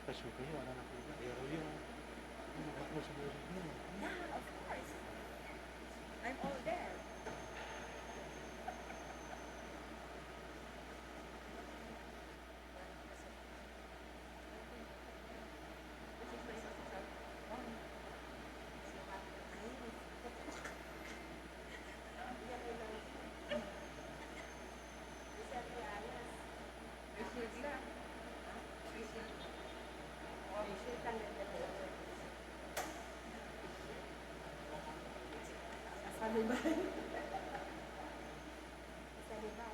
of course. I'm all there. Sabi ba? Sabi ba?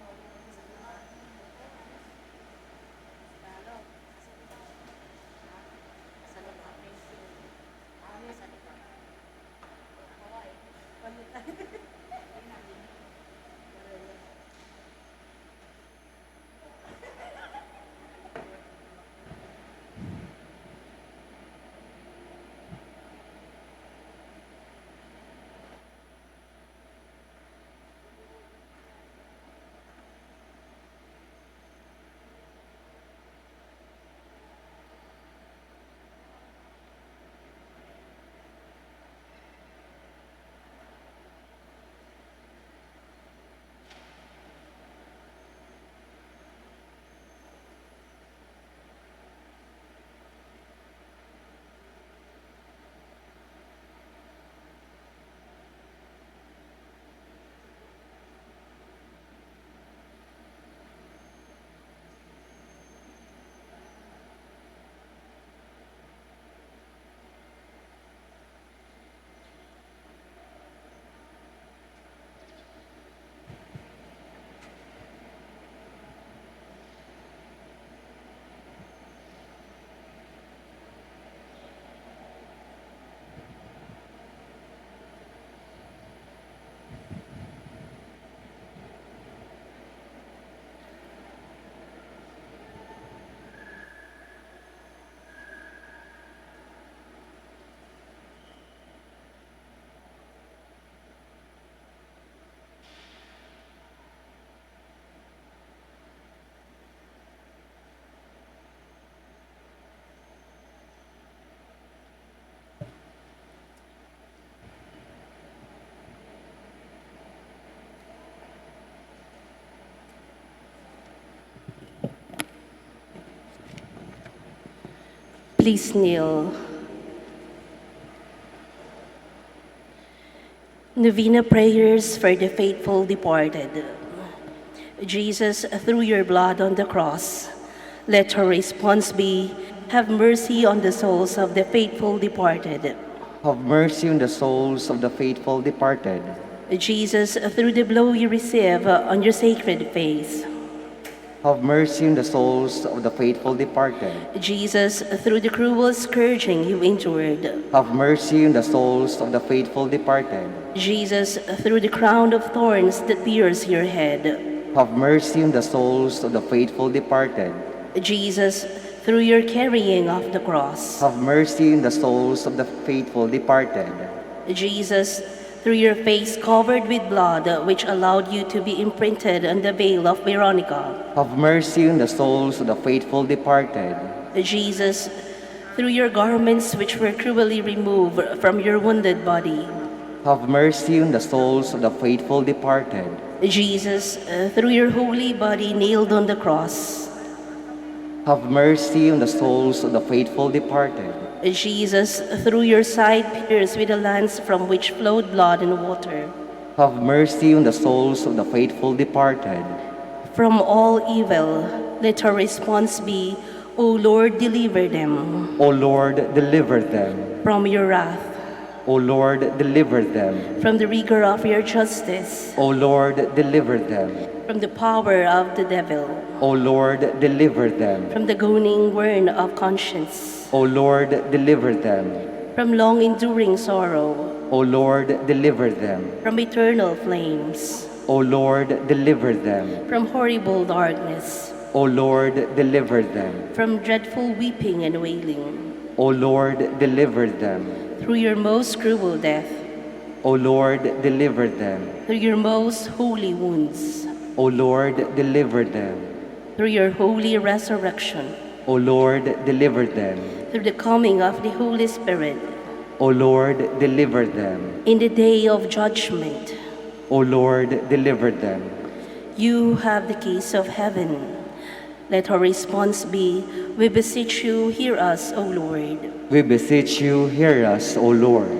Please kneel. Novena prayers for the faithful departed. Jesus, through your blood on the cross, let our response be, have mercy on the souls of the faithful departed. Have mercy on the souls of the faithful departed. Jesus, through the blow you receive on your sacred face. Have mercy on the souls of the faithful departed. Jesus, through the cruel scourging you endured. Have mercy on the souls of the faithful departed. Jesus, through the crown of thorns that pierced your head. Have mercy on the souls of the faithful departed. Jesus, through your carrying of the cross. Have mercy on the souls of the faithful departed. Jesus, through your face covered with blood, which allowed you to be imprinted on the veil of Veronica. Have mercy on the souls of the faithful departed. Jesus, through your garments which were cruelly removed from your wounded body. Have mercy on the souls of the faithful departed. Jesus, through your holy body nailed on the cross. Have mercy on the souls of the faithful departed. Jesus, through your side pierced with a lance from which flowed blood and water. Have mercy on the souls of the faithful departed. From all evil, let our response be, O Lord, deliver them. O Lord, deliver them. From your wrath. O Lord, deliver them. From the rigor of your justice. O Lord, deliver them. From the power of the devil. O Lord, deliver them. From the goading worm of conscience. O Lord, deliver them. From long enduring sorrow. O Lord, deliver them. From eternal flames. O Lord, deliver them. From horrible darkness. O Lord, deliver them. From dreadful weeping and wailing. O Lord, deliver them. Through your most cruel death. O Lord, deliver them. Through your most holy wounds. O Lord, deliver them. Through your holy resurrection. O Lord, deliver them. through the coming of the Holy Spirit, O Lord, deliver them. in the day of judgment. O Lord, deliver them. You have the keys of heaven. Let our response be, we beseech you, hear us, O Lord. We beseech you, hear us, O Lord.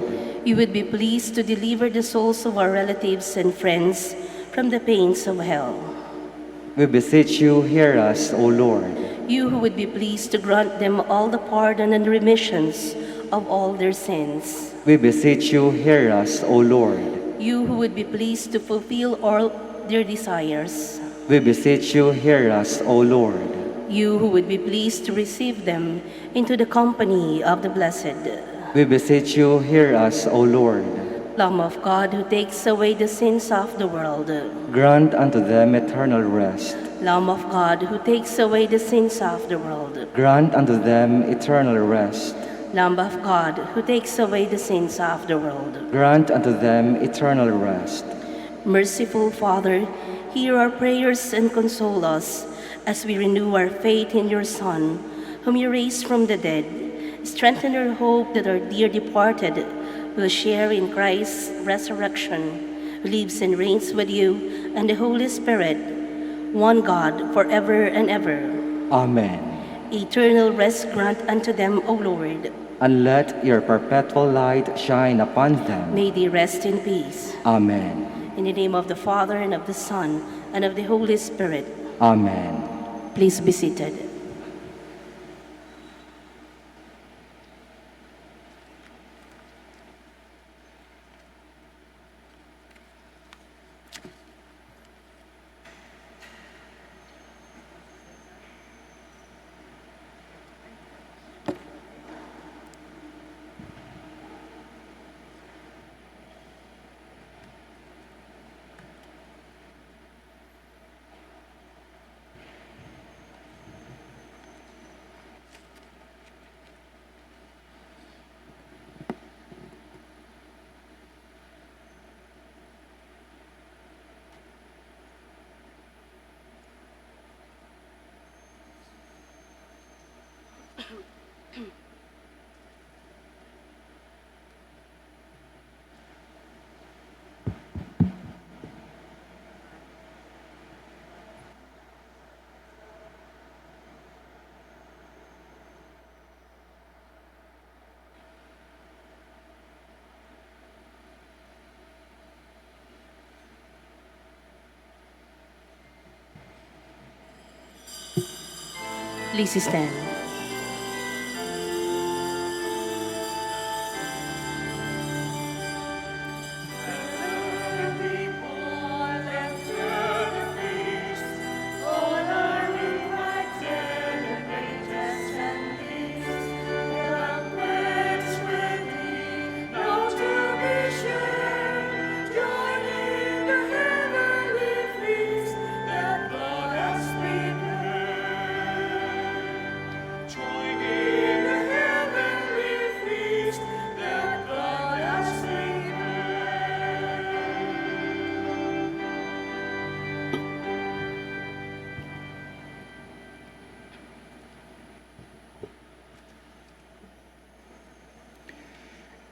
You would be pleased to deliver the souls of our relatives and friends from the pains of hell. We beseech you, hear us, O Lord. You who would be pleased to grant them all the pardon and remissions of all their sins. We beseech you, hear us, O Lord. You who would be pleased to fulfill all their desires. We beseech you, hear us, O Lord. You who would be pleased to receive them into the company of the blessed. We beseech you, hear us, O Lord. Lamb of God, who takes away the sins of the world. Grant unto them eternal rest. Lamb of God, who takes away the sins of the world. Grant unto them eternal rest. Lamb of God, who takes away the sins of the world. Grant unto them eternal rest. Merciful Father, hear our prayers and console us as we renew our faith in your Son, whom you raised from the dead. Strengthen our hope that our dear departed will share in Christ's resurrection, who lives and reigns with you and the Holy Spirit, one God, forever and ever. Amen. Eternal rest grant unto them, O Lord. And let your perpetual light shine upon them. May they rest in peace. Amen. In the name of the Father, and of the Son, and of the Holy Spirit. Amen. Please be seated. Please stand.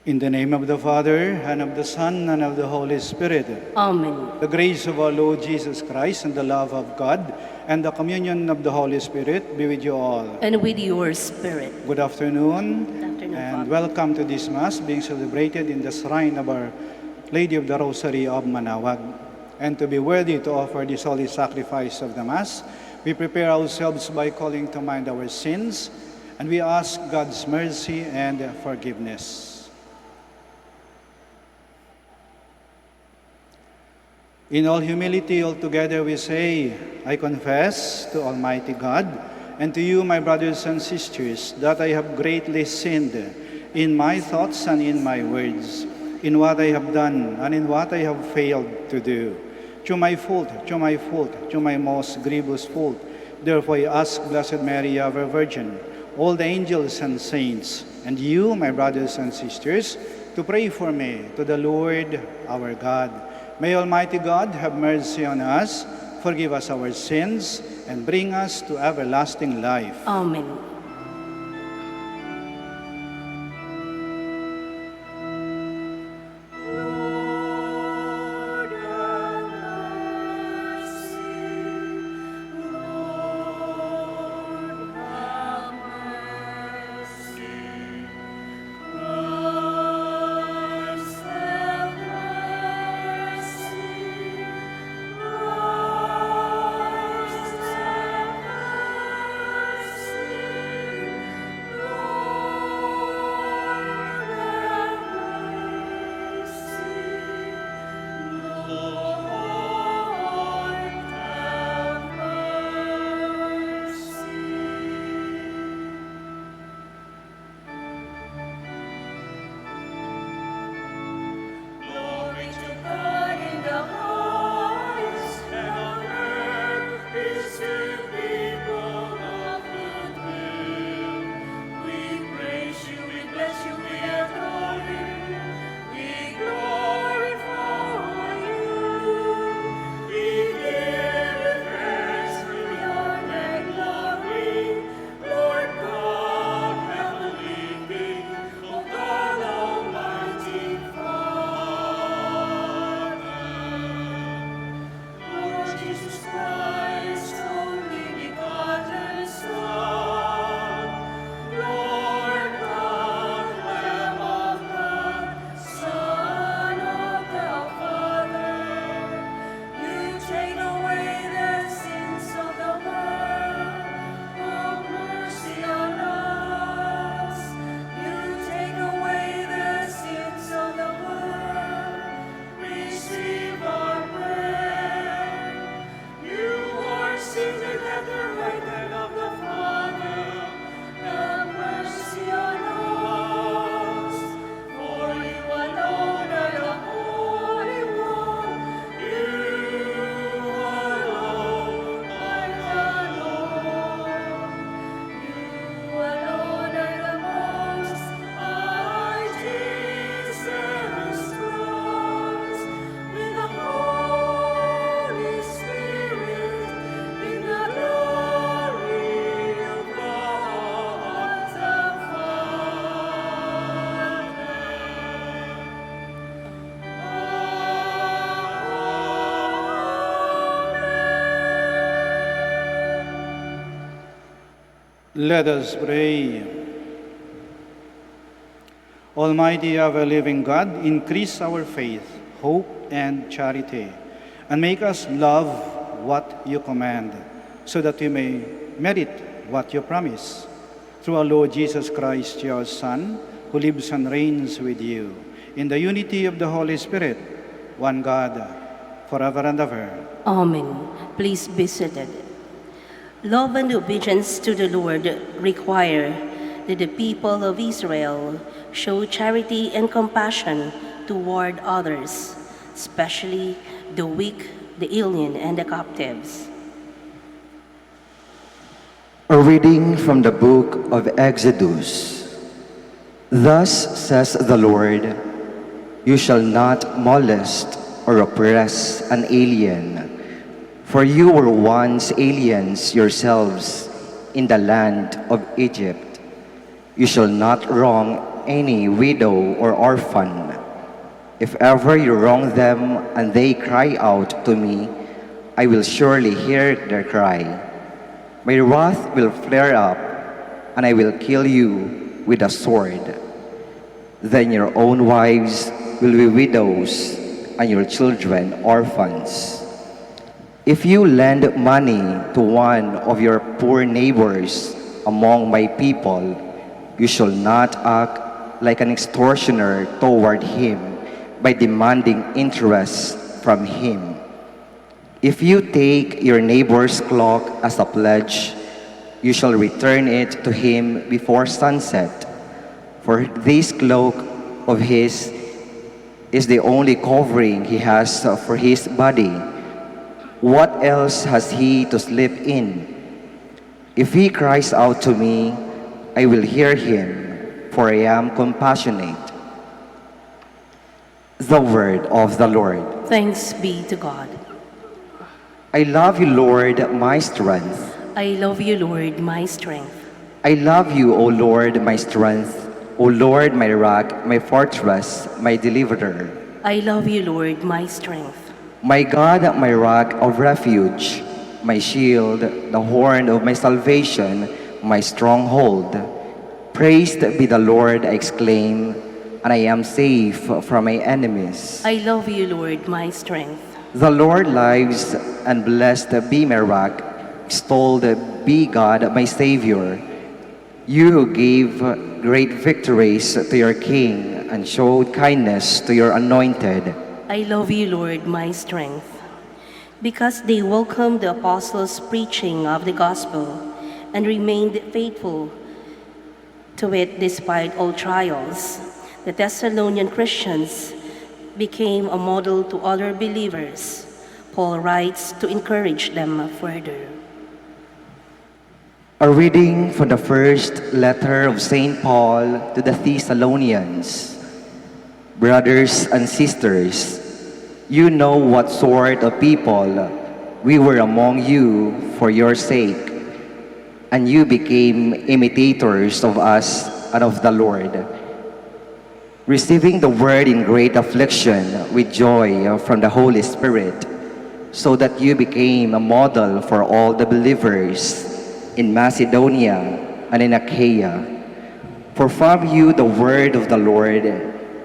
In the name of the Father, and of the Son, and of the Holy Spirit. Amen. The grace of our Lord Jesus Christ, and the love of God, and the communion of the Holy Spirit be with you all. And with your spirit. Good afternoon, Good afternoon, and Father. welcome to this Mass being celebrated in the shrine of Our Lady of the Rosary of Manaoag. And to be worthy to offer this holy sacrifice of the Mass, we prepare ourselves by calling to mind our sins, and we ask God's mercy and forgiveness. In all humility, altogether we say, I confess to Almighty God and to you, my brothers and sisters, that I have greatly sinned in my thoughts and in my words, in what I have done and in what I have failed to do. Through my fault, through my most grievous fault. Therefore I ask Blessed Mary, ever Virgin, all the angels and saints, and you, my brothers and sisters, to pray for me to the Lord our God. May Almighty God have mercy on us, forgive us our sins, and bring us to everlasting life. Amen. Let us pray. Almighty ever-living God, increase our faith, hope, and charity, and make us love what you command, so that we may merit what you promise. Through our Lord Jesus Christ, your Son, who lives and reigns with you, in the unity of the Holy Spirit, one God, forever and ever. Amen. Please be seated. Love and obedience to the Lord require that the people of Israel show charity and compassion toward others, especially the weak, the alien, and the captives. A reading from the book of Exodus. Thus says the Lord, you shall not molest or oppress an alien, for you were once aliens yourselves in the land of Egypt. You shall not wrong any widow or orphan. If ever you wrong them and they cry out to me, I will surely hear their cry. My wrath will flare up, and I will kill you with a sword. Then your own wives will be widows, and your children orphans. If you lend money to one of your poor neighbors among my people, you shall not act like an extortioner toward him by demanding interest from him. If you take your neighbor's cloak as a pledge, you shall return it to him before sunset. For this cloak of his is the only covering he has for his body. What else has he to sleep in? If he cries out to me, I will hear him, for I am compassionate. The word of the Lord. Thanks be to God. I love you, Lord, my strength. I love you, Lord, my strength. I love you, O Lord, my strength. O Lord, my rock, my fortress, my deliverer. I love you, Lord, my strength. My God, my rock of refuge, my shield, the horn of my salvation, my stronghold. Praised be the Lord, I exclaim, and I am safe from my enemies. I love you, Lord, my strength. The Lord lives, and blessed be my rock, extolled be God, my Savior. You who gave great victories to your King and showed kindness to your anointed. I love you, Lord, my strength. Because they welcomed the apostles' preaching of the gospel and remained faithful to it despite all trials, the Thessalonian Christians became a model to other believers. Paul writes to encourage them further. A reading from the first letter of St. Paul to the Thessalonians. Brothers and sisters, you know what sort of people we were among you for your sake, and you became imitators of us and of the Lord, receiving the word in great affliction with joy from the Holy Spirit, so that you became a model for all the believers in Macedonia and in Achaia. For from you the word of the Lord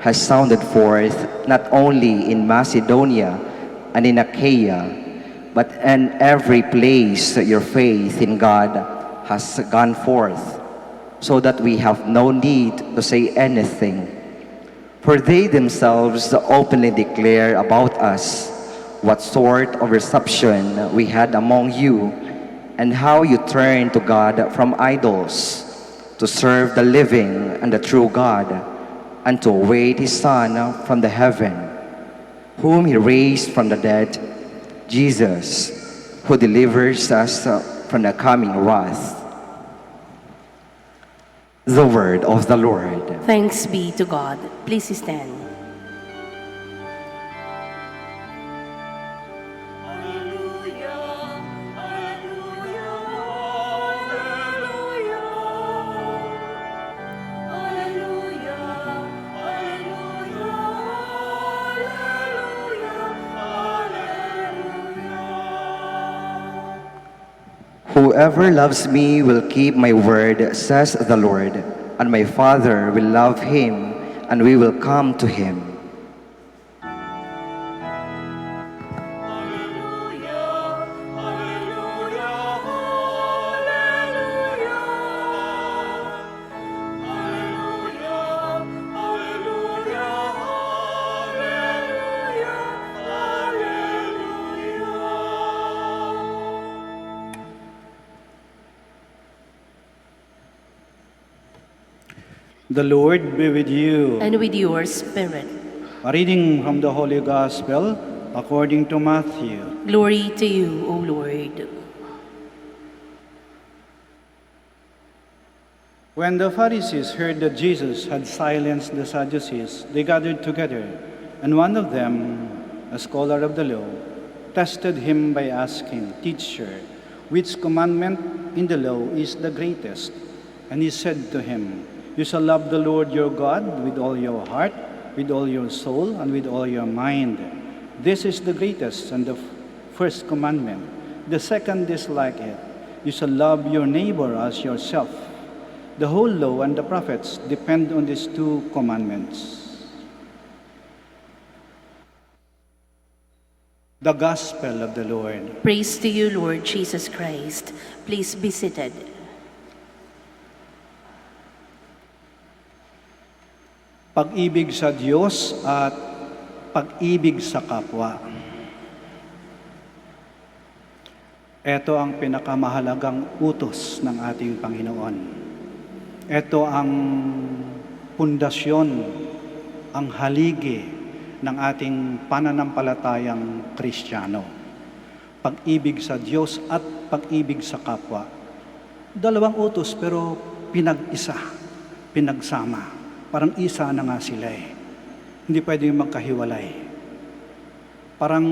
has sounded forth not only in Macedonia and in Achaia, but in every place your faith in God has gone forth, so that we have no need to say anything. For they themselves openly declare about us what sort of reception we had among you, and how you turned to God from idols to serve the living and the true God, and to await his Son from the heaven, whom he raised from the dead, Jesus, who delivers us from the coming wrath. The word of the Lord. Thanks be to God. Please stand. Whoever loves me will keep my word, says the Lord, and my Father will love him, and we will come to him. The Lord be with you. And with your spirit. A reading from the Holy Gospel according to Matthew. Glory to you, O Lord. When the Pharisees heard that Jesus had silenced the Sadducees, they gathered together, and one of them, a scholar of the law, tested him by asking, "Teacher, which commandment in the law is the greatest?" And he said to him, "You shall love the Lord your God with all your heart, with all your soul, and with all your mind. This is the greatest and the first commandment. The second is like it. You shall love your neighbor as yourself. The whole law and the prophets depend on these two commandments." The Gospel of the Lord. Praise to you, Lord Jesus Christ. Please be seated. Pag-ibig sa Diyos at pag-ibig sa kapwa. Ito ang pinakamahalagang utos ng ating Panginoon. Ito ang pundasyon, ang haligi ng ating pananampalatayang Kristiyano. Pag-ibig sa Diyos at pag-ibig sa kapwa. Dalawang utos pero pinag-isa, pinagsama. Parang isa na nga sila eh. Hindi pwedeng magkahiwalay. Parang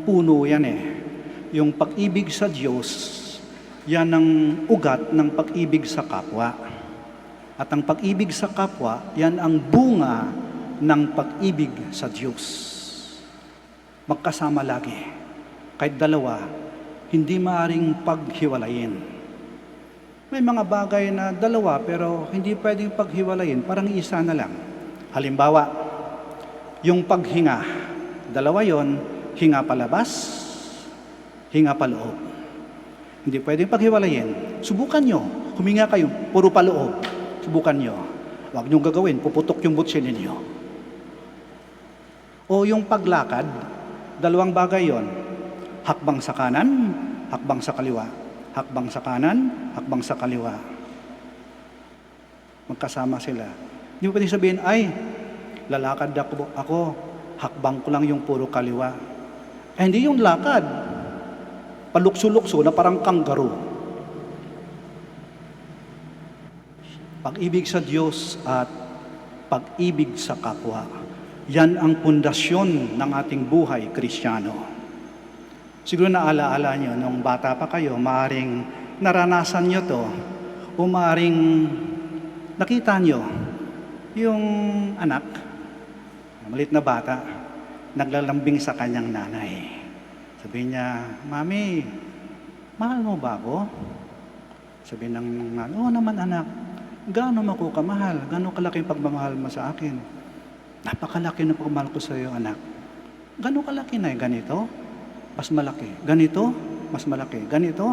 puno yan eh. yung pag-ibig sa Diyos, yan ang ugat ng pag-ibig sa kapwa. At ang pag-ibig sa kapwa, yan ang bunga ng pag-ibig sa Diyos. Magkasama lagi. Kahit dalawa, hindi maaring paghiwalayin. May mga bagay na dalawa pero hindi pwedeng paghiwalayin, parang isa na lang. Halimbawa, yung paghinga. Dalawa yon, hinga palabas, hinga paloob. Hindi pwedeng paghiwalayin. Subukan nyo. Huminga kayo, puro paloob. Subukan nyo. Huwag nyo gagawin, puputok yung butsin ninyo. O yung paglakad, dalawang bagay yon. Hakbang sa kanan, hakbang sa kaliwa. Hakbang sa kanan, hakbang sa kaliwa. Magkasama sila. Hindi mo pwedeng sabihin, ay, lalakad ako, hakbang ko lang yung puro kaliwa. Hindi yung lakad. Palukso-lukso na parang kangaroo. Pag-ibig sa Diyos at pag-ibig sa kapwa. Yan ang pundasyon ng ating buhay Kristiyano. Siguro naalaala nyo, nung bata pa kayo, maaring naranasan nyo to, o maaring nakita nyo, yung anak, maliit na bata, naglalambing sa kanyang nanay. Sabi niya, Mami, mahal mo ba ako? Sabi ng nanay, oo naman anak, gaano mo ako kamahal? Gaano kalaki ang pagmamahal mo sa akin? Napakalaki ng pagmamahal ko sa iyo, anak. Gaano kalaki na ganito? Mas malaki. Ganito? Mas malaki. Ganito?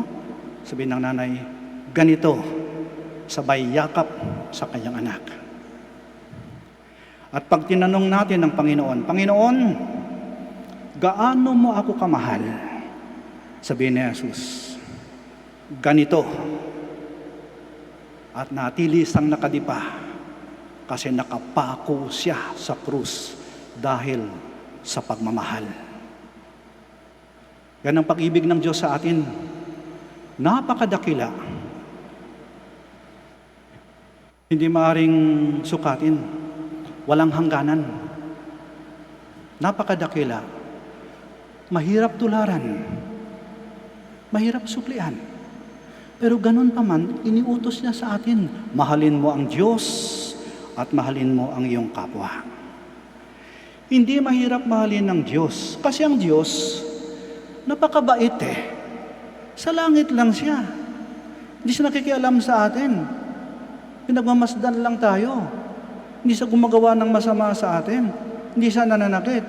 Sabi ng nanay, ganito. Sabay yakap sa kanyang anak. At pag tinanong natin ng Panginoon, Panginoon, gaano mo ako kamahal? Sabi ni Jesus, ganito. At natili siyang nakadipa kasi nakapako siya sa krus dahil sa pagmamahal. Yan ang pag-ibig ng Diyos sa atin. Napakadakila. Hindi maaring sukatin. Walang hangganan. Napakadakila. Mahirap tularan. Mahirap suklian. Pero ganun pa man, iniutos niya sa atin, mahalin mo ang Diyos at mahalin mo ang iyong kapwa. Hindi mahirap mahalin ng Diyos. Kasi ang Diyos, napakabait eh. Sa langit lang siya. Hindi siya nakikialam sa atin. Pinagmamasdan lang tayo. Hindi siya gumagawa ng masama sa atin. Hindi siya nananakit.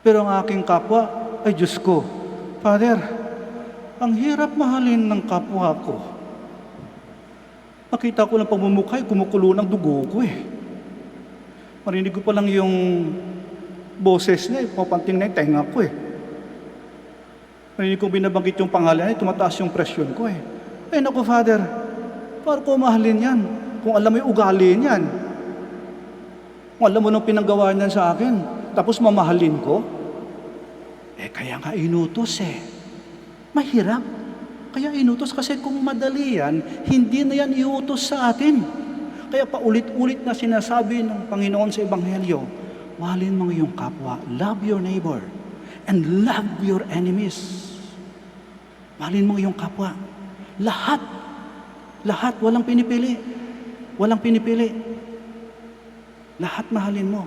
Pero ang aking kapwa, ay Diyos ko, Father, ang hirap mahalin ng kapwa ko. Makita ko lang pagmumukhay, kumukulo ng dugo ko eh. Marinig ko pa lang yung boses niya, papanting na yung tenga ko eh. Marinig ko binabanggit yung pangalan niya, tumataas yung presyon ko eh. Ay naku Father, paano ko mahalin yan? Kung alam mo yung ugali niyan. Kung alam mo nung pinanggawa niyan sa akin, tapos mamahalin ko? Kaya nga inutos eh. Mahirap. Kaya inutos kasi kung madali yan, hindi na yan iutos sa atin. Kaya paulit-ulit na sinasabi ng Panginoon sa Ebanghelyo, mahalin mo iyong kapwa, love your neighbor, and love your enemies. Mahalin mo iyong kapwa. Lahat. Lahat, walang pinipili. Walang pinipili. Lahat mahalin mo.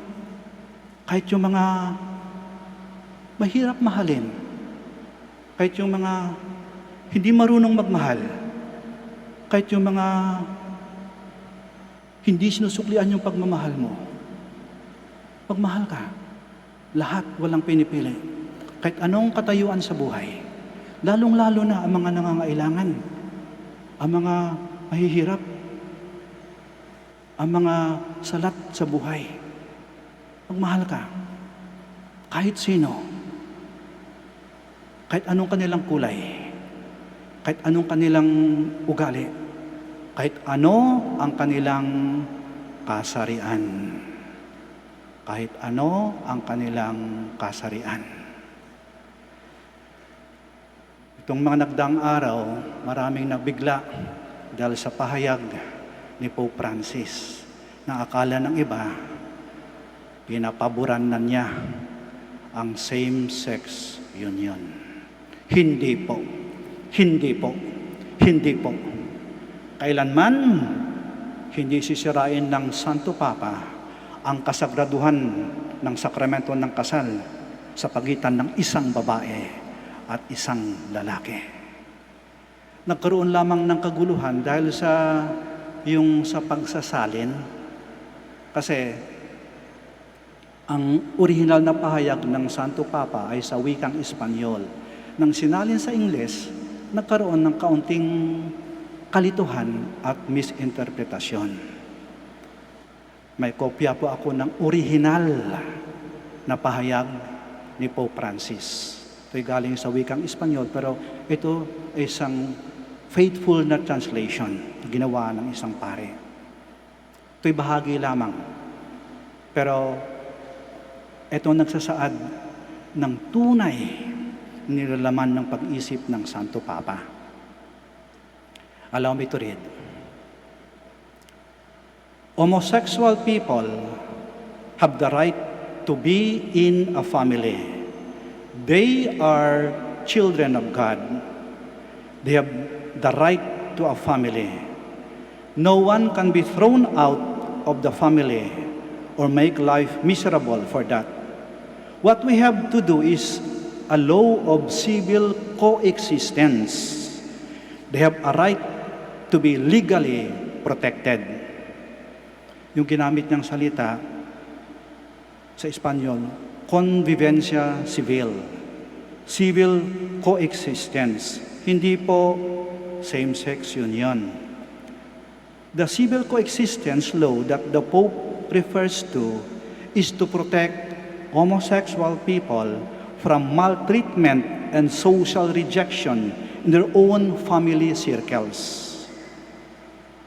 Kahit yung mga mahirap mahalin. Kahit yung mga hindi marunong magmahal. Kahit yung mga hindi sinusuklian yung pagmamahal mo. Pagmahal ka. Lahat walang pinipili. Kahit anong katayuan sa buhay. Lalong-lalo na ang mga nangangailangan. Ang mga mahihirap. Ang mga salat sa buhay. Pagmahal ka. Kahit sino. Kahit anong kanilang kulay. Kahit anong kanilang ugali. Kahit ano ang kanilang kasarian. Kahit ano ang kanilang kasarian. Itong mga nagdaang araw, maraming nagbigla dahil sa pahayag ni Pope Francis na akala ng iba, pinapaboran na niya ang same-sex union. Hindi po. Hindi po. Hindi po. Kailanman, hindi sisirain ng Santo Papa ang kasagraduhan ng sakramento ng kasal sa pagitan ng isang babae at isang lalaki. Nagkaroon lamang ng kaguluhan dahil sa pagsasalin, kasi ang orihinal na pahayag ng Santo Papa ay sa wikang Espanyol. Nang sinalin sa Ingles, nagkaroon ng kaunting kalituhan at misinterpretasyon. May kopya po ako ng orihinal na pahayag ni Pope Francis. Ito'y galing sa wikang Espanyol, pero ito ay isang faithful na translation na ginawa ng isang pare. Ito'y bahagi lamang. Pero ito nagsasaad ng tunay nilalaman ng pag-isip ng Santo Papa. Allow me to read. Homosexual people have the right to be in a family. They are children of God. They have the right to a family. No one can be thrown out of the family or make life miserable for that. What we have to do is a law of civil coexistence. They have a right to be legally protected. Yung ginamit niyang salita sa Espanyol, convivencia civil. Civil coexistence. Hindi po same-sex union. The civil coexistence law that the Pope refers to is to protect homosexual people from maltreatment and social rejection in their own family circles.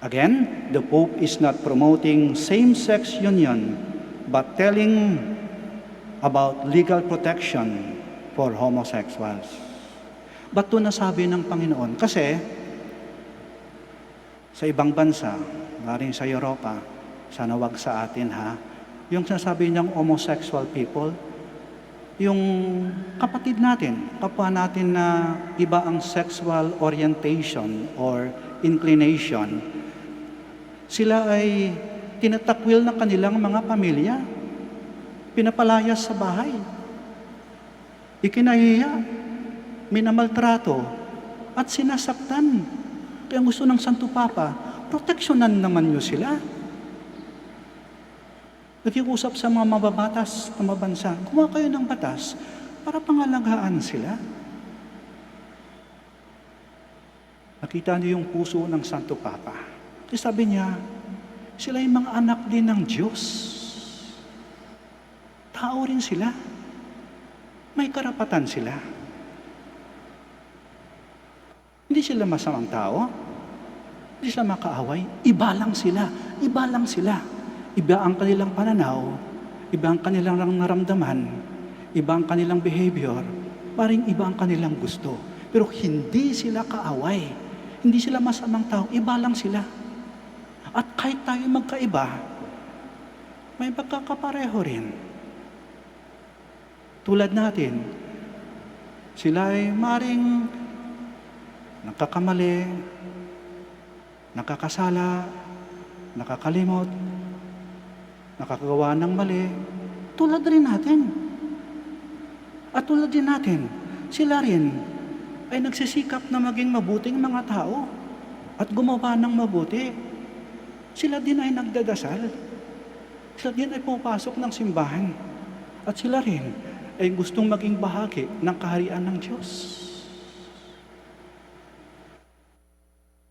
Again, the Pope is not promoting same-sex union, but telling about legal protection for homosexuals. Ba't ito nasabi ng Panginoon? Kasi sa ibang bansa, maring sa Europa, sana wag sa atin yung sinasabi niyang homosexual people, yung kapatid natin, kapwa natin na iba ang sexual orientation or inclination, sila ay tinatakwil ng kanilang mga pamilya, pinapalayas sa bahay, ikinahiya, minamaltrato, at sinasaktan. Kaya gusto ng Santo Papa, proteksyonan naman niyo sila. Nakikusap sa mga mababatas na mabansa, gumawa kayo ng batas para pangalagaan sila. Nakita niyo yung puso ng Santo Papa. Kasi sabi niya, sila yung mga anak din ng Diyos. Tao rin sila. May karapatan sila. Hindi sila masamang tao. Hindi sila makaaway. Iba lang sila. Iba lang sila. Iba ang kanilang pananaw. Iba ang kanilang naramdaman. Iba ang kanilang behavior. Paring iba ang kanilang gusto. Pero hindi sila kaaway. Hindi sila masamang tao. Iba lang sila. At kahit tayo magkaiba, may pagkakapareho rin. Tulad natin, sila ay maring nagkakamali, nakakasala, nakakalimot, nakakagawa ng mali. Tulad rin natin. At tulad din natin, sila rin ay nagsisikap na maging mabuting mga tao at gumawa ng mabuti. Sila din ay nagdadasal. Sila din ay pumapasok ng simbahan. At sila rin ay gustong maging bahagi ng kaharian ng Diyos.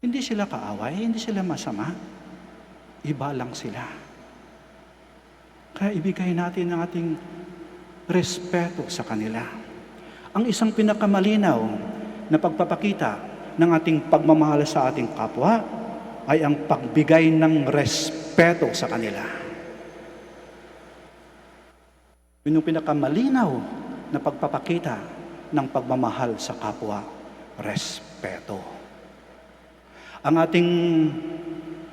Hindi sila kaaway, hindi sila masama. Iba lang sila. Kaya ibigay natin ang ating respeto sa kanila. Ang isang pinakamalinaw na pagpapakita ng ating pagmamahal sa ating kapwa ay ang pagbigay ng respeto sa kanila. Yun yung pinakamalinaw na pagpapakita ng pagmamahal sa kapwa, respeto. Ang ating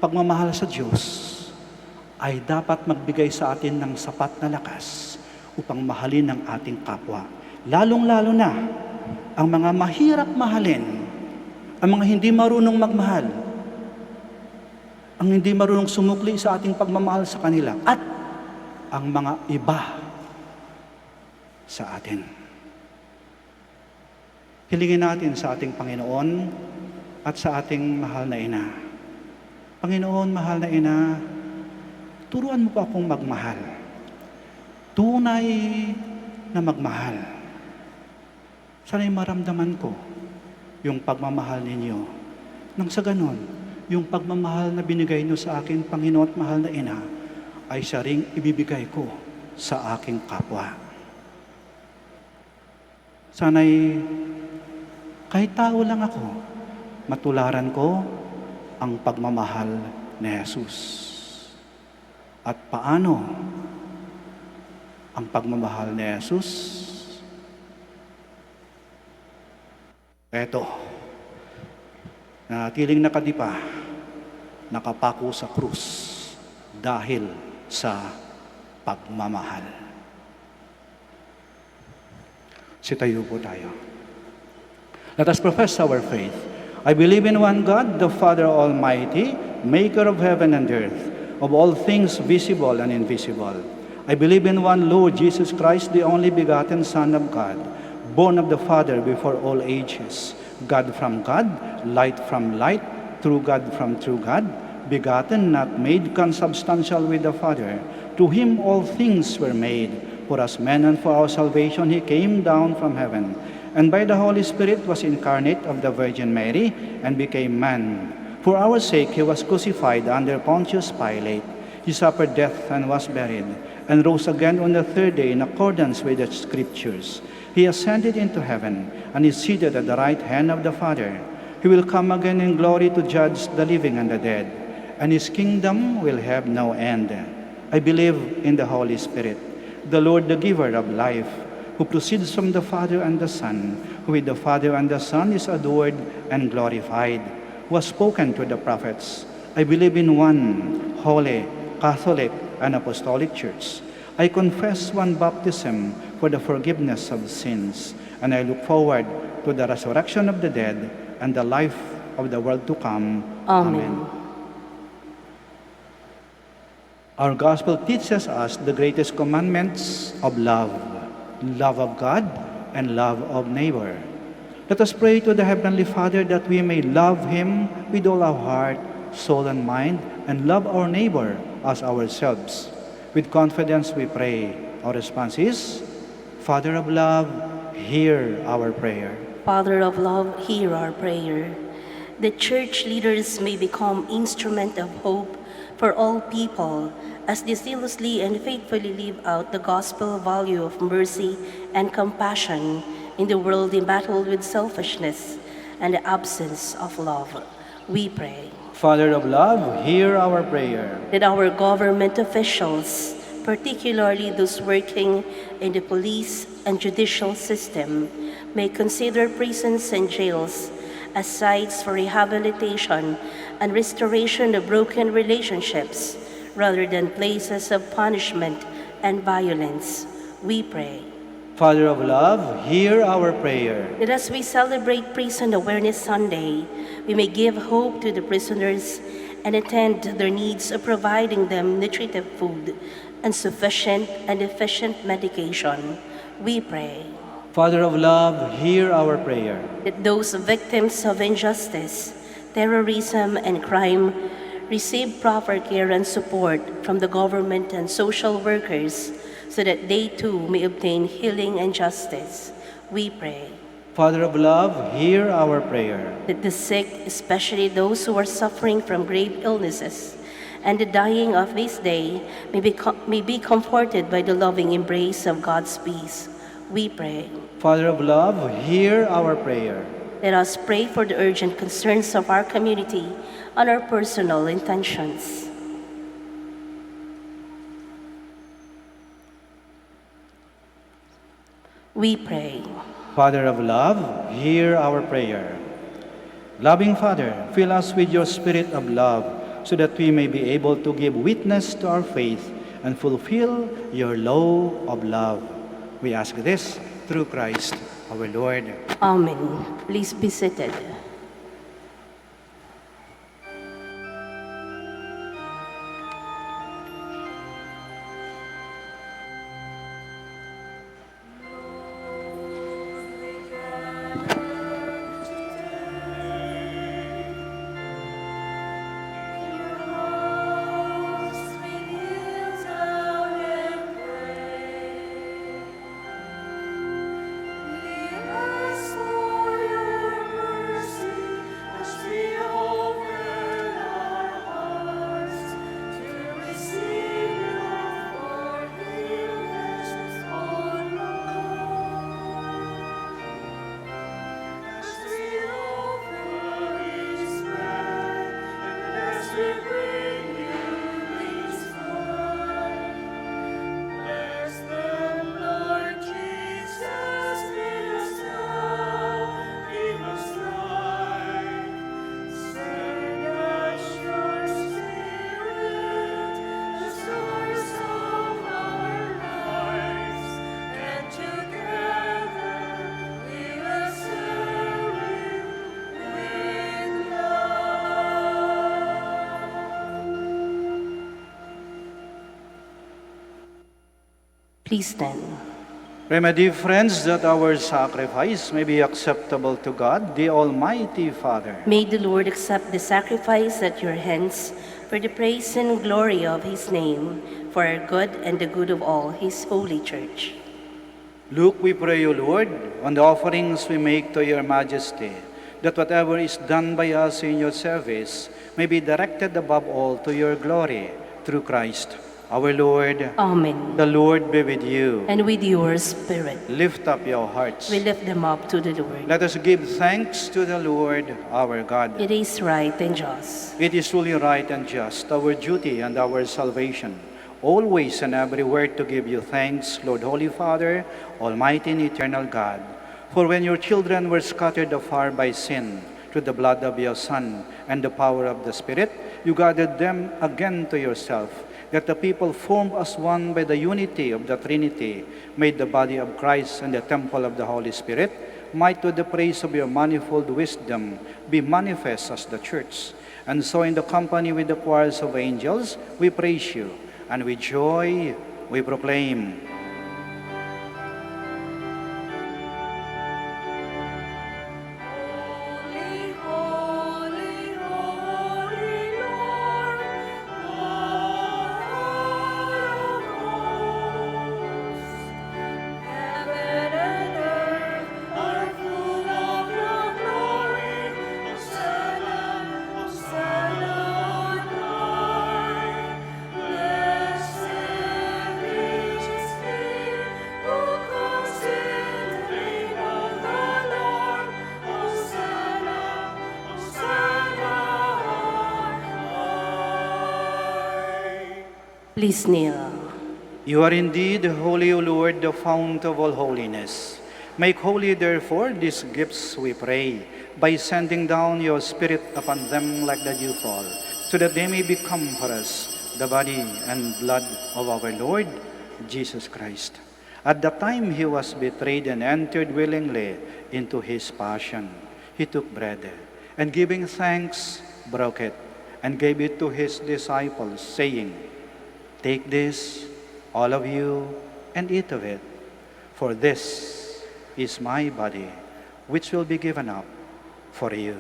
pagmamahal sa Diyos ay dapat magbigay sa atin ng sapat na lakas upang mahalin ang ating kapwa. lalong-lalo na ang mga mahirap mahalin, ang mga hindi marunong magmahal, ang hindi marunong sumukli sa ating pagmamahal sa kanila, at ang mga iba sa atin. Hilingin natin sa ating Panginoon at sa ating mahal na Ina. Panginoon, mahal na Ina, turuan mo po akong magmahal. Tunay na magmahal. Sana'y maramdaman ko yung pagmamahal ninyo. Nang sa ganon, yung pagmamahal na binigay niyo sa akin, Panginoon at mahal na Ina, ay siya ring ibibigay ko sa aking kapwa. Sana'y kahit tao lang ako, matularan ko ang pagmamahal ni Jesus. At paano ang pagmamahal ni Jesus? Eto, natiling nakadipa, nakapako sa krus dahil sa pagmamahal. Sitayo po tayo. Let us profess our faith. I believe in one God, the Father Almighty, maker of heaven and earth, of all things visible and invisible. I believe in one Lord Jesus Christ, the only begotten Son of God, born of the Father before all ages, God from God, light from light, true God from true God, begotten, not made, consubstantial with the Father. To him all things were made. For us men and for our salvation he came down from heaven, and by the Holy Spirit was incarnate of the Virgin Mary, and became man. For our sake he was crucified under Pontius Pilate. He suffered death and was buried, and rose again on the third day in accordance with the Scriptures. He ascended into heaven, and is seated at the right hand of the Father. He will come again in glory to judge the living and the dead, and his kingdom will have no end. I believe in the Holy Spirit, the Lord, the giver of life, who proceeds from the Father and the Son, who with the Father and the Son is adored and glorified, who has spoken to the prophets. I believe in one holy, Catholic, and Apostolic Church. I confess one baptism for the forgiveness of sins, and I look forward to the resurrection of the dead and the life of the world to come. Amen. Our gospel teaches us the greatest commandments of love. Love of God and love of neighbor. Let us pray to the Heavenly Father that we may love Him with all our heart, soul, and mind, and love our neighbor as ourselves. With confidence we pray. Our response is, Father of love, hear our prayer. Father of love, hear our prayer. The church leaders may become instrument of hope for all people as they zealously and faithfully live out the gospel value of mercy and compassion in the world embattled with selfishness and the absence of love. We pray. Father of love, hear our prayer. That our government officials, particularly those working in the police and judicial system, may consider prisons and jails as sites for rehabilitation and restoration of broken relationships rather than places of punishment and violence. We pray. Father of love, hear our prayer. That as we celebrate Prison Awareness Sunday, we may give hope to the prisoners and attend to their needs of providing them nutritive food and sufficient and efficient medication. We pray. Father of love, hear our prayer. That those victims of injustice, terrorism, and crime receive proper care and support from the government and social workers so that they too may obtain healing and justice. We pray. Father of love, hear our prayer. That the sick, especially those who are suffering from grave illnesses, and the dying of this day may be comforted by the loving embrace of God's peace. We pray. Father of love, hear our prayer. Let us pray for the urgent concerns of our community and our personal intentions. We pray. Father of love, hear our prayer. Loving Father, fill us with your spirit of love so that we may be able to give witness to our faith and fulfill your law of love. We ask this through Christ our Lord. Amen. Please be seated. Please stand. Pray, my dear friends, that our sacrifice may be acceptable to God, the Almighty Father. May the Lord accept the sacrifice at your hands for the praise and glory of his name, for our good and the good of all his holy church. Look, we pray, O Lord, on the offerings we make to your majesty, that whatever is done by us in your service may be directed above all to your glory, through Christ our Lord. Amen. The Lord be with you. And with your spirit, Lift up your hearts. we lift them up to the Lord. Let us give thanks to the Lord our God. It is right and just. It is truly right and just, our duty and our salvation, always and everywhere to give you thanks, Lord, Holy Father, Almighty and eternal God. For when your children were scattered afar by sin, through the blood of your Son and the power of the Spirit, you gathered them again to yourself, that the people formed as one by the unity of the Trinity, made the body of Christ and the temple of the Holy Spirit, might to the praise of your manifold wisdom be manifest as the church. And so in the company with the choirs of angels, we praise you, and with joy we proclaim, Please kneel. You are indeed holy, O Lord, the fount of all holiness. Make holy, therefore, these gifts, we pray, by sending down your Spirit upon them like the dewfall, so that they may become for us the body and blood of our Lord Jesus Christ. At the time he was betrayed and entered willingly into his passion, he took bread, and giving thanks, broke it, and gave it to his disciples, saying, "Take this, all of you, and eat of it, for this is my body, which will be given up for you."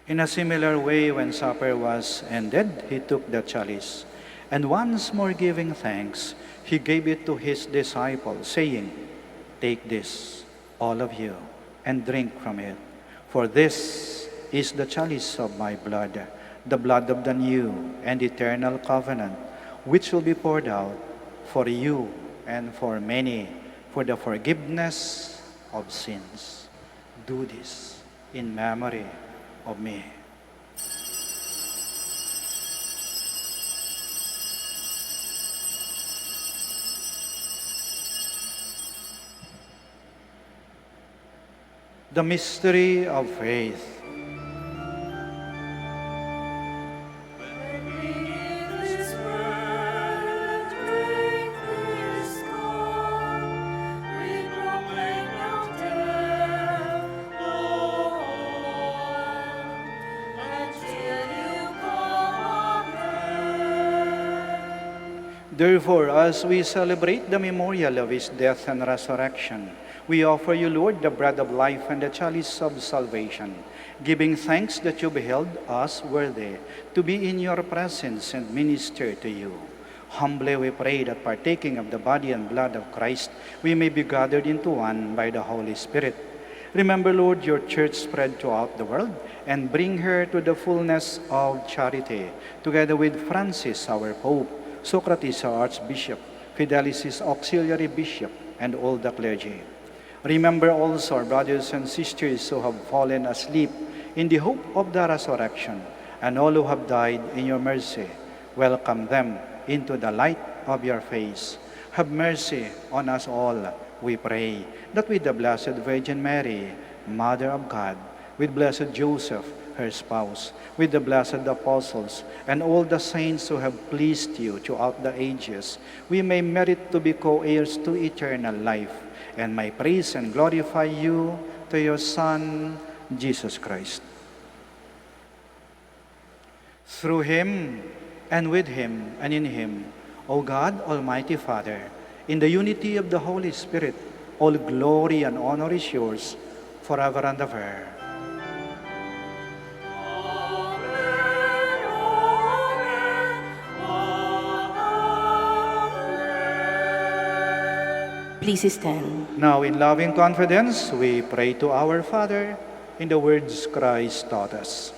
In a similar way, when supper was ended, he took the chalice, and once more giving thanks, he gave it to his disciples, saying, "Take this, all of you, and drink from it. For this is the chalice of my blood, the blood of the new and eternal covenant, which will be poured out for you and for many for the forgiveness of sins. Do this in memory of me." The mystery of faith. Therefore, as we celebrate the memorial of his death and resurrection, we offer you, Lord, the bread of life and the chalice of salvation, giving thanks that you beheld us worthy to be in your presence and minister to you. Humbly we pray that partaking of the body and blood of Christ, we may be gathered into one by the Holy Spirit. Remember, Lord, your church spread throughout the world and bring her to the fullness of charity, together with Francis, our Pope, Socrates, our Archbishop, Fidelis, his auxiliary bishop, and all the clergy. Remember also our brothers and sisters who have fallen asleep in the hope of the resurrection, and all who have died in your mercy. Welcome them into the light of your face. Have mercy on us all, we pray, that with the Blessed Virgin Mary, Mother of God, with blessed Joseph, her spouse, with the blessed apostles, and all the saints who have pleased you throughout the ages, we may merit to be co-heirs to eternal life, and may praise and glorify you to your Son, Jesus Christ. Through him, and with him, and in him, O God, Almighty Father, in the unity of the Holy Spirit, all glory and honor is yours, forever and ever. Please stand. Now, in loving confidence, we pray to our Father in the words Christ taught us.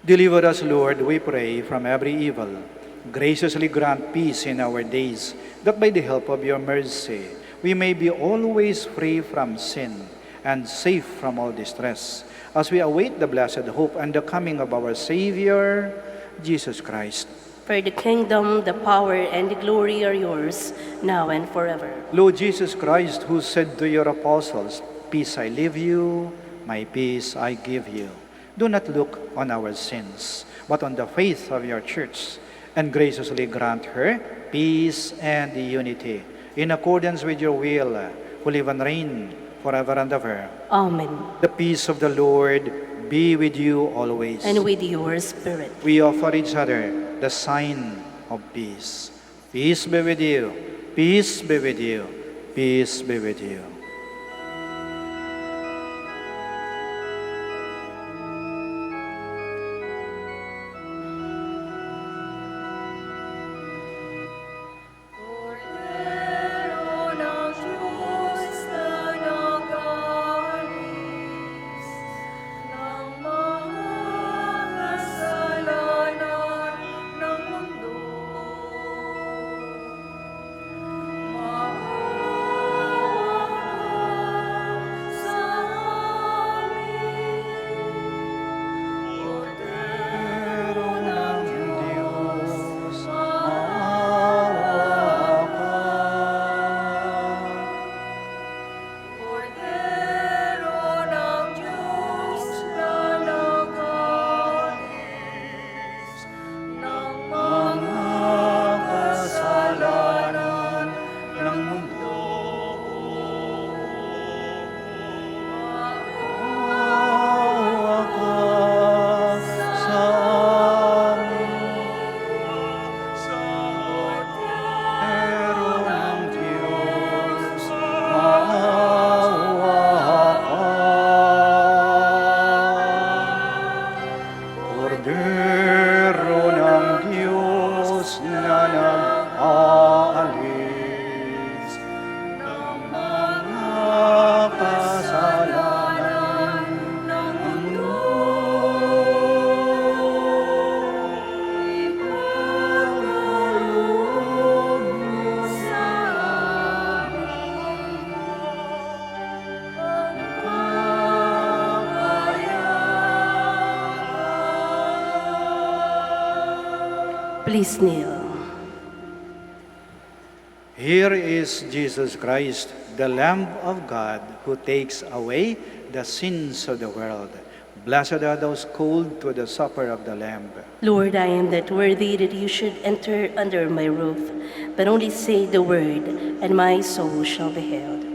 Deliver us, Lord, we pray, from every evil. Graciously grant peace in our days, that by the help of your mercy, we may be always free from sin and safe from all distress, as we await the blessed hope and the coming of our Savior, Jesus Christ. For the kingdom, the power, and the glory are yours, now and forever. Lord Jesus Christ, who said to your apostles, "Peace I leave you, my peace I give you," do not look on our sins, but on the faith of your church, and graciously grant her peace and unity, in accordance with your will, who live and reign forever and ever. Amen. The peace of the Lord be with you always. And with your spirit. We offer each other the sign of peace. Peace be with you. Peace be with you. Peace be with you. Please kneel. Here is Jesus Christ, the Lamb of God, who takes away the sins of the world. Blessed are those called to the supper of the Lamb. Lord, I am not worthy that you should enter under my roof, but only say the word, and my soul shall be healed.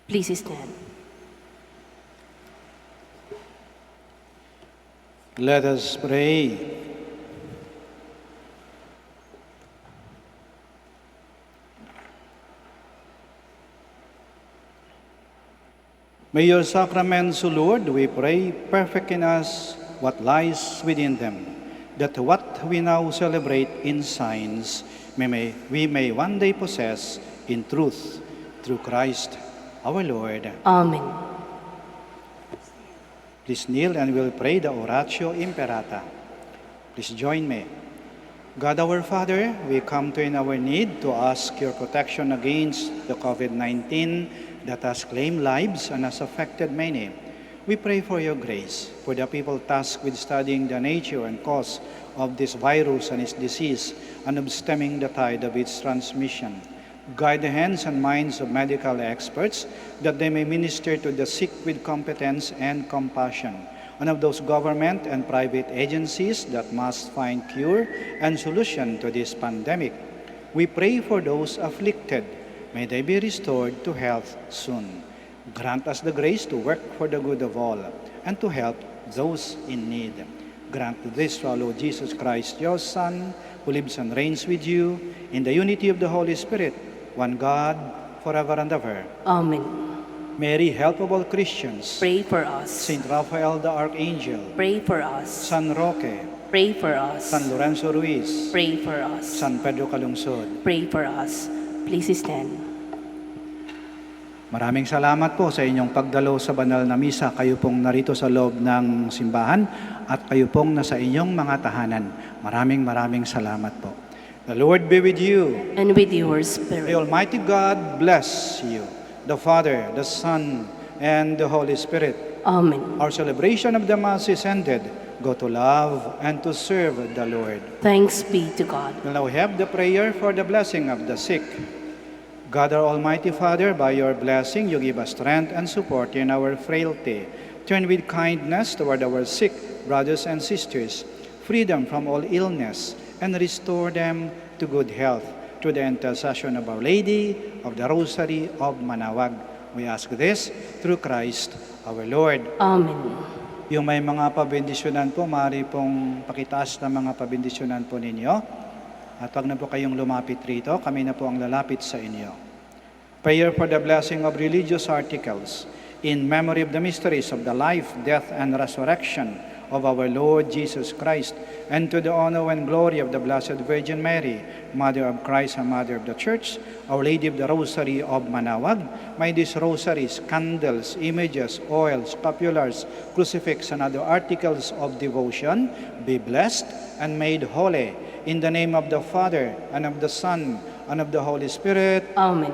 Please stand. Let us pray. May your sacraments, O Lord, we pray, perfect in us what lies within them, that what we now celebrate in signs, we may one day possess in truth, through Christ our Lord. Amen. Please kneel and we'll pray the Oratio Imperata. Please join me. God our Father, we come to in our need to ask your protection against the COVID-19 that has claimed lives and has affected many. We pray for your grace, for the people tasked with studying the nature and cause of this virus and its disease, and of stemming the tide of its transmission. Guide the hands and minds of medical experts that they may minister to the sick with competence and compassion, and of those government and private agencies that must find cure and solution to this pandemic. We pray for those afflicted. May they be restored to health soon. Grant us the grace to work for the good of all and to help those in need. Grant this to our Lord Jesus Christ, your Son, who lives and reigns with you in the unity of the Holy Spirit, one God, forever and ever. Amen. Mary, help of all Christians. Pray for us. Saint Raphael the Archangel. Pray for us. San Roque. Pray for us. San Lorenzo Ruiz. Pray for us. San Pedro Calungsod. Pray for us. Please stand. Maraming salamat po sa inyong pagdalo sa banal na misa. Kayo pong narito sa loob ng simbahan at kayo pong nasa inyong mga tahanan. Maraming salamat po. The Lord be with you. And with your The spirit. Almighty God bless you, the Father, the Son, and the Holy Spirit. Amen. Our celebration of the Mass is ended. Go to love and to serve the Lord. Thanks be to God. We'll now have the prayer for the blessing of the sick. God, our Almighty Father, by your blessing, you give us strength and support in our frailty. Turn with kindness toward our sick brothers and sisters, free them from all illness, and restore them to good health. Through the intercession of Our Lady of the Rosary of Manaoag, we ask this through Christ our Lord. Amen. Yung may mga pabendisyonan po, maaari pong pakitaas ng mga pabendisyonan po ninyo. At wag na po kayong lumapit rito, kami na po ang lalapit sa inyo. Prayer for the blessing of religious articles in memory of the mysteries of the life, death, and resurrection of our Lord Jesus Christ, and to the honor and glory of the Blessed Virgin Mary, Mother of Christ and Mother of the Church, Our Lady of the Rosary of Manaoag. May these rosaries, candles, images, oils, scapulars, crucifix, and other articles of devotion be blessed and made holy. In the name of the Father, and of the Son, and of the Holy Spirit. Amen.